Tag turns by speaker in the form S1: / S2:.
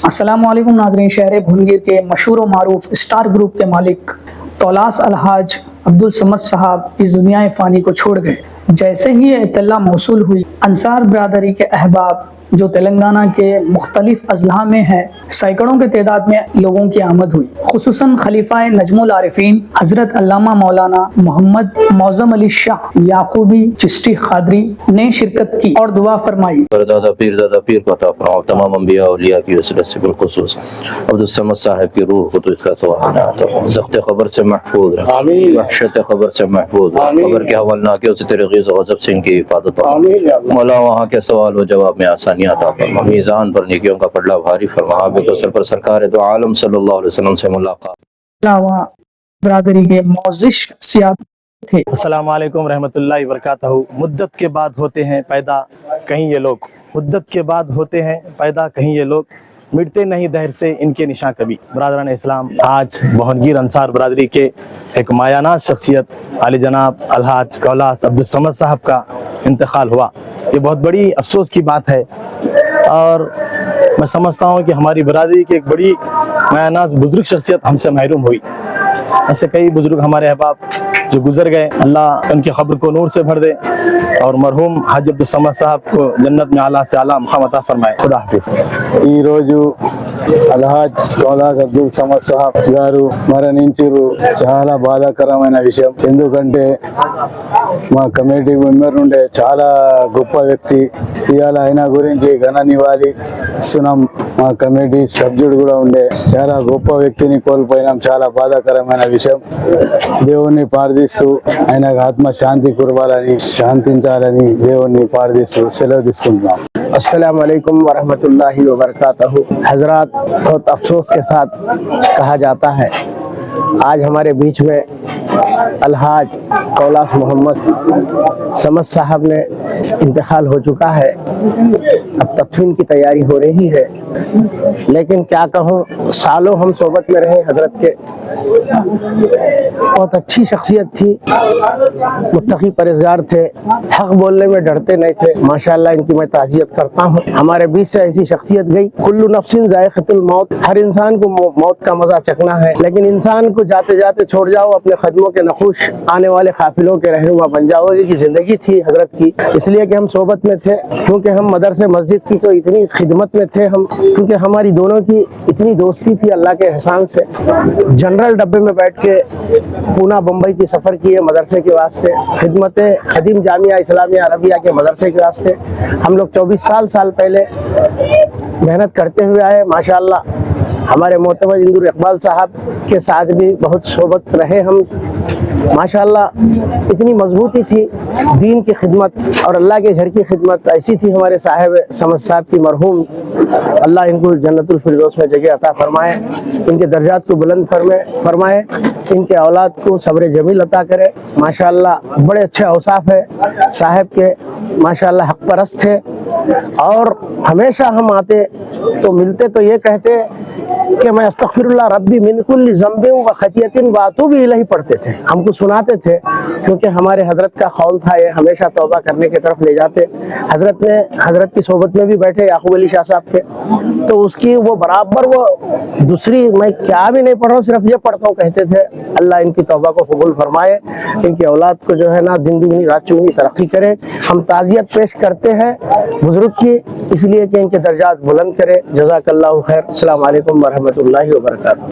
S1: अस्सलाम वालेकुम नाज़रीन। शहर भुनगिर के मशहूर व मारूफ स्टार ग्रुप के मालिक तौलास अलहाज अब्दुल समद साहब इस दुनिया फ़ानी को छोड़ गए। जैसे ही ये इत्तला मौसूल हुई, अंसार बरादरी के अहबाब जो तेलंगाना के मुख्तलिफ अजला में है, सैकड़ों के तादाद में लोगों की आमद हुई। खुसूसन खलीफा नजमुल आरिफीन हजरत अल्लामा मौलाना मोहम्मद मौज़म अली शाह याकूबी चिश्ती खादरी ने शिरकत की और दुआ फरमाई।
S2: दादा पीर को अता फरमाओ, तमाम अंबिया औलिया की वसीयत से बिलखुसूस अब्दुल समद साहब की रूह को तो इसका सवाल अता फरमा, ज़ख्त क़ब्र से महफूज रख, वहशत क़ब्र से महफूज रख, क़ब्र के हवलनाकियों से तेरे ग़ीज़ ग़ज़ब से इनकी हिफाज़त फरमा। मौला वहाँ के सवाल व जवाब में आसानियाँ अता फरमा, मीज़ान पर नेकियों का पल्ला भारी फरमा। सर पर सरकार दो आलम सल्लल्लाहु अलैहि वसल्लम से मुलाकात।
S1: बरादरी के मौज़िज़ शख्सियत थे।
S3: अस्सलाम वालेकुम रहमतुल्लाहि व बरकातहू। मुद्दत के बाद होते हैं पैदा कहीं ये लोग, मुद्दत के बाद होते हैं पैदा कहीं ये लोग, मिटते नहीं दहर से इनके निशान कभी। बरादरान इस्लाम, आज भुनगिर अंसार बरादरी के एक मायानाज शख्सियत आली जनाब अलहाज कौलास अब्दुल समद साहब का इंतकाल हुआ। ये बहुत बड़ी अफसोस की बात है और मैं समझता हूँ कि हमारी बरादरी की एक बड़ी मायानाज बुजुर्ग शख्सियत हमसे महरूम हुई। ऐसे कई बुजुर्ग हमारे अहबाब जो गुजर गए, अल्लाह उनकी ख़ब्र को नूर से भर दे और मरहूम हाजी अब्दुल समद साहब को जन्नत में आला से आला मक़ाम अता फरमाए। खुदा हाफिज़।
S4: ఈ రోజు అల్హాజ్ కౌలాస్ అబ్దుల్ సమద్ సాహబ్ గారు మరణించారు. చాలా బాధాకరమైన విషయం. ఎందుకంటే మా కమిటీ మెంబర్ నుండే చాలా గొప్ప వ్యక్తి. ఇవాళ ఆయన గురించి ఘన నివాళి ఇస్తున్నాం. మా కమిటీ సభ్యుడు కూడా ఉండే చాలా గొప్ప వ్యక్తిని కోల్పోయినాం. చాలా బాధాకరమైన విషయం. దేవుణ్ణి ప్రార్థిస్తూ ఆయనకు ఆత్మ శాంతి కురవాలని, శాంతించాలని దేవుణ్ణి ప్రార్థిస్తూ సెలవు తీసుకుంటున్నాం.
S5: अस्सलाम वालेकुम वरहमतुल्लाहि वबरकातहू। हजरात, बहुत अफसोस के साथ कहा जाता है आज हमारे बीच में अलहाज कौलास मोहम्मद समद साहब ने इंतकाल हो चुका है। अब तदफीन की तैयारी हो रही है, लेकिन क्या कहूँ, सालों हम सोबत में रहे हजरत के। बहुत अच्छी शख्सियत थी, मुत्तकी परहेज़गार थे, हक बोलने में डरते नहीं थे। माशाअल्लाह इनकी मैं ताज़ियत करता हूँ। हमारे बीच से ऐसी शख्सियत गई। कुल्लु नफ्सिन ज़ायक़तुल मौत, हर इंसान को मौत का मज़ा चखना है, लेकिन इंसान को जाते जाते छोड़ जाओ, अपने खदमों के नखुश आने वाले काफिलों के रहनुमा बन जाओगे की ज़िंदगी थी हजरत की। इसलिए कि हम सोबत में थे, क्योंकि हम मदरसे मस्जिद की तो इतनी खिदमत में थे हम, क्योंकि हमारी दोनों की इतनी दोस्ती थी अल्लाह के एहसान से। जनरल डब्बे में बैठ के पूना बम्बई की सफ़र किए मदरसे के वास्ते, खिदमत खदीम जामिया इस्लामिया अरबिया के मदरसे के वास्ते। हम लोग 24 साल पहले मेहनत करते हुए आए। माशाअल्लाह हमारे मोतमद इंदुर इकबाल साहब के साथ भी बहुत सोबत रहे हम। माशाअल्लाह इतनी मजबूती थी दीन की खिदमत और अल्लाह के घर की खिदमत ऐसी थी हमारे साहिब समद साहब की मरहूम। अल्लाह इनको जन्नतुल फिरदौस में जगह अता फरमाए, इनके दर्जात को बुलंद फरमाए, इनके औलाद को सब्र जमील अता करे। माशाअल्लाह बड़े अच्छे औसाफ है साहिब के, माशाअल्लाह हक परस्त थे और हमेशा हम आते तो मिलते तो ये कहते कि मैं अस्तगफिरुल्लाह रब्बी मिन कुल्ली ज़ंबिन व खतियतिन व अतूबु इलैहि पढ़ते थे। हमको सुनाते थे, क्योंकि हमारे हजरत का खौल था ये, हमेशा तौबा करने की तरफ ले जाते। हजरत की सोबत में भी बैठे याकूब अली शाह साहब के, तो उसकी वो बराबर वो दूसरी मैं क्या भी नहीं पढ़ रहा हूँ, सिर्फ ये पढ़ता हूँ कहते थे। अल्लाह इनकी तौबा को कबूल फरमाए, इनकी औलाद को जो है ना दिन दुगनी रात चौगुनी तरक्की करे। हम ताज़ियत पेश करते हैं बुजुर्ग की, इसलिए कि इनके दर्जात बुलंद करे। जज़ाकल्लाहु खैर। अस्सलाम वालेकुम वरहमतुल्लाहि वबरकातुहू।